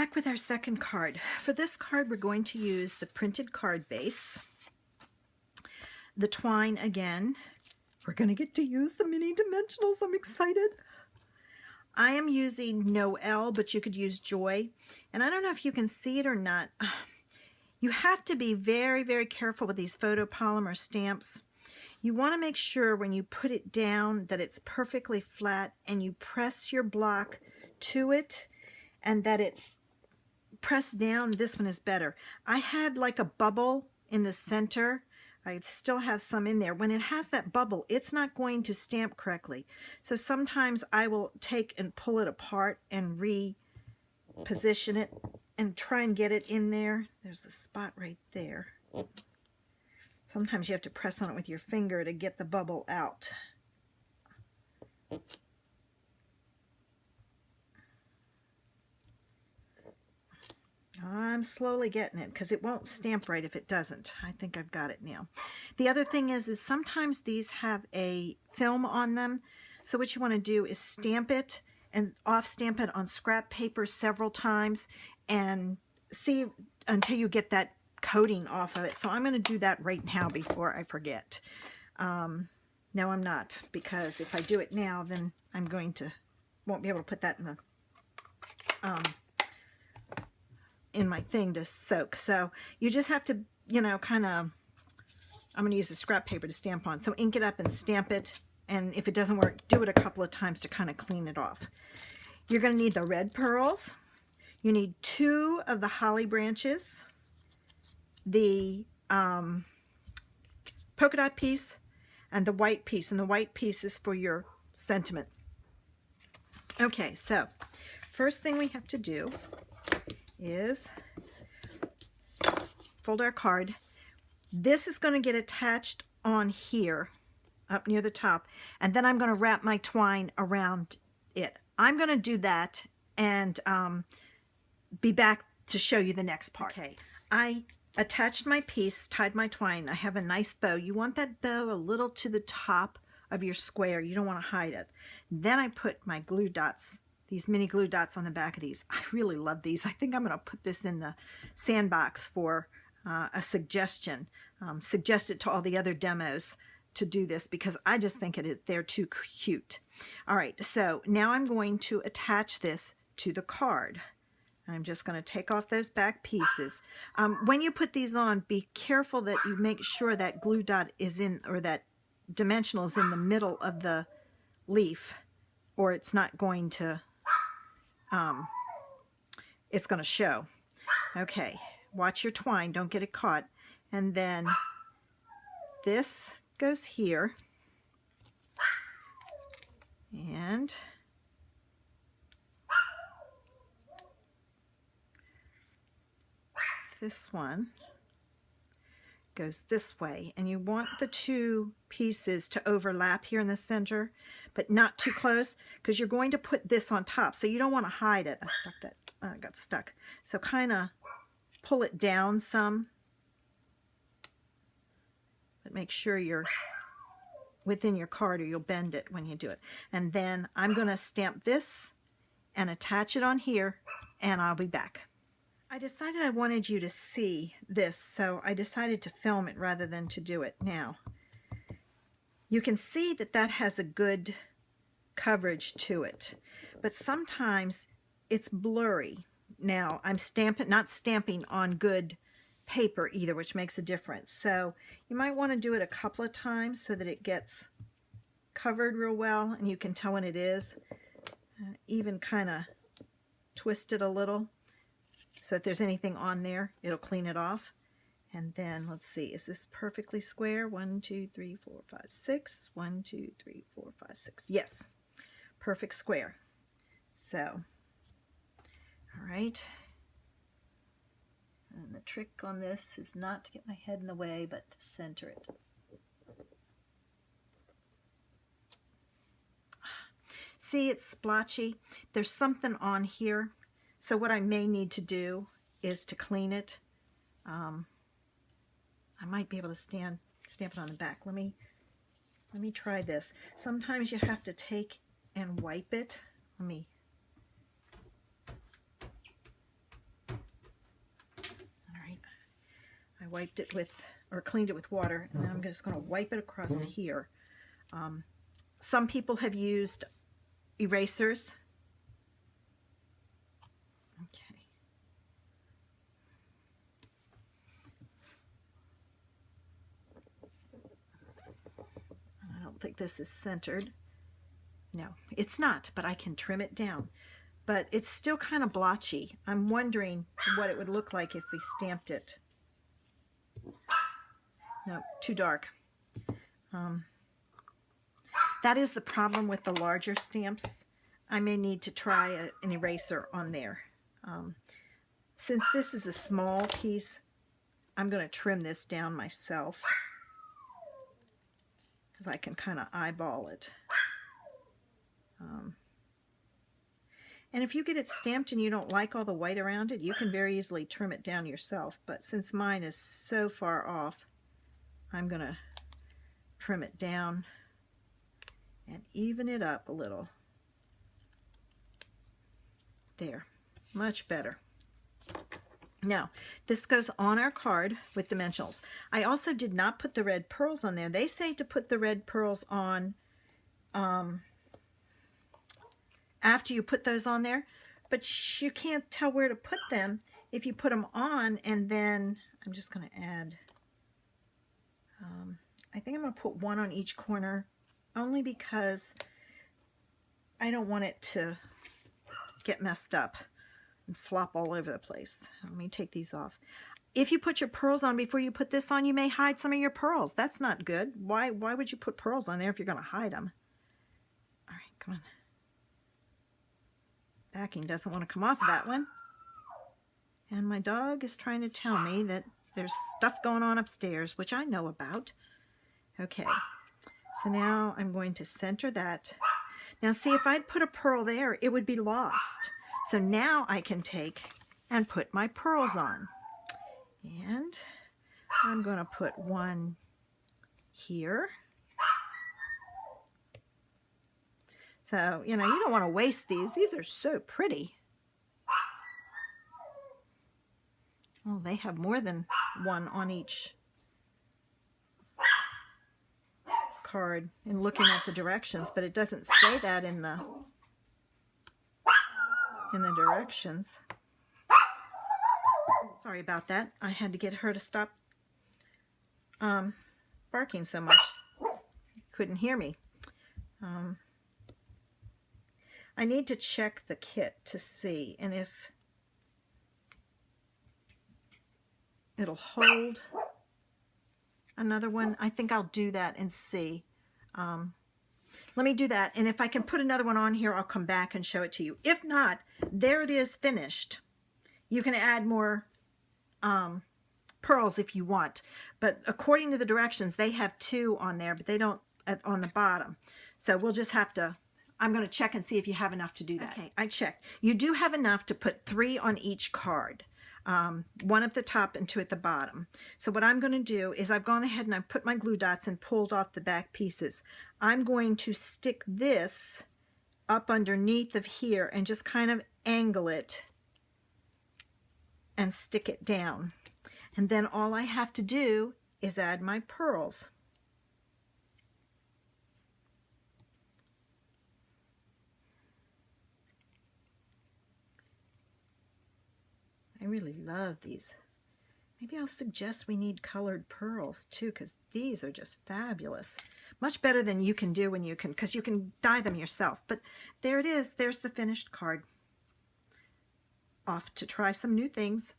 Back with our second card. For this card, we're going to use the printed card base, the twine again. We're going to get to use the mini dimensionals. I'm excited. I am using Noel, but you could use Joy. And I don't know if you can see it or not. You have to be very, very careful with these photopolymer stamps. You want to make sure when you put it down that it's perfectly flat and you press your block to it and that it's pressed down. This one is better. I had like a bubble in the center. I still have some in there. When it has that bubble, it's not going to stamp correctly. So sometimes I will take and pull it apart and reposition it and try and get it in there. There's a spot right there. Sometimes you have to press on it with your finger to get the bubble out. I'm slowly getting it because it won't stamp right if it doesn't. I think I've got it now. The other thing is sometimes these have a film on them. So what you want to do is stamp it and off stamp it on scrap paper several times and see until you get that coating off of it. So I'm going to do that right now before I forget. No, I'm not, because if I do it now, then I'm going to won't be able to put that in my thing to soak. So you just have to, you know, kind of, I'm going to use a scrap paper to stamp on. So ink it up and stamp it. And if it doesn't work, do it a couple of times to kind of clean it off. You're going to need the red pearls. You need 2 of the holly branches, the polka dot piece, and the white piece. And the white piece is for your sentiment. Okay, so first thing we have to do is fold our card. This is going to get attached on here up near the top, and then I'm going to wrap my twine around it. I'm going to do that and be back to show you the next part. Okay, I attached my piece, tied my twine. I have a nice bow. You want that bow a little to the top of your square. You don't want to hide it. Then I put my glue dots, these mini glue dots on the back of these. I really love these. I think I'm going to put this in the sandbox for a suggestion. Suggest it to all the other demos to do this because I just think they're too cute. All right, so now I'm going to attach this to the card. I'm just going to take off those back pieces. When you put these on, be careful that you make sure that glue dot is in, or that dimensional is in the middle of the leaf, or it's not going to, it's going to show. Okay, watch your twine, don't get it caught. And then this goes here. And this one goes this way, and you want the 2 pieces to overlap here in the center, but not too close because you're going to put this on top, so you don't want to hide it. I got stuck. So kind of pull it down some, but make sure you're within your card or you'll bend it when you do it. And then I'm going to stamp this and attach it on here, and I'll be back. I decided I wanted you to see this, so I decided to film it rather than to do it now. You can see that that has a good coverage to it, but sometimes it's blurry. Now, I'm not stamping on good paper either, which makes a difference. So you might want to do it a couple of times so that it gets covered real well and you can tell when it is. Even kind of twist it a little, so if there's anything on there, it'll clean it off. And then let's see, is this perfectly square? 1, 2, 3, 4, 5, 6. 1, 2, 3, 4, 5, 6. Yes, perfect square. So, all right. And the trick on this is not to get my head in the way, but to center it. See, it's splotchy. There's something on here. So what I may need to do is to clean it. I might be able to stamp it on the back. Let me try this. Sometimes you have to take and wipe it. Let me wiped it with, or cleaned it with water, and then I'm just going to wipe it across here. Some people have used erasers. Okay. I don't think this is centered. No, it's not, but I can trim it down. But it's still kind of blotchy. I'm wondering what it would look like if we stamped it. No, too dark. That is the problem with the larger stamps. I may need to try an eraser on there. Since this is a small piece, I'm going to trim this down myself because I can kind of eyeball it. And if you get it stamped and you don't like all the white around it, you can very easily trim it down yourself. But since mine is so far off, I'm going to trim it down and even it up a little. There, much better. Now, this goes on our card with dimensionals. I also did not put the red pearls on there. They say to put the red pearls on after you put those on there, but you can't tell where to put them if you put them on. And then I'm just going to add, I think I'm going to put one on each corner, only because I don't want it to get messed up and flop all over the place. Let me take these off. If you put your pearls on before you put this on, you may hide some of your pearls. That's not good. Why would you put pearls on there if you're going to hide them? All right, come on. Backing doesn't want to come off of that one. And my dog is trying to tell me that there's stuff going on upstairs, which I know about. Okay, so now I'm going to center that. Now see, if I'd put a pearl there, it would be lost. So now I can take and put my pearls on. And I'm going to put one here. So, you know, you don't want to waste these. These are so pretty. Oh, they have more than one on each card in looking at the directions, but it doesn't say that in the directions. Sorry about that. I had to get her to stop barking so much. Couldn't hear me. I need to check the kit to see, and if it'll hold another one. I think I'll do that and see. Let me do that, and if I can put another one on here, I'll come back and show it to you. If not, there it is finished. You can add more pearls if you want, but according to the directions, they have 2 on there, but they don't on the bottom. So we'll just have to, I'm going to check and see if you have enough to do that. Okay, I checked. You do have enough to put 3 on each card. 1 at the top and 2 at the bottom. So what I'm going to do is I've gone ahead and I've put my glue dots and pulled off the back pieces. I'm going to stick this up underneath of here and just kind of angle it and stick it down. And then all I have to do is add my pearls. I really love these. Maybe I'll suggest we need colored pearls too, because these are just fabulous. Much better than you can do when you can, because you can dye them yourself. But there it is. There's the finished card. Off to try some new things.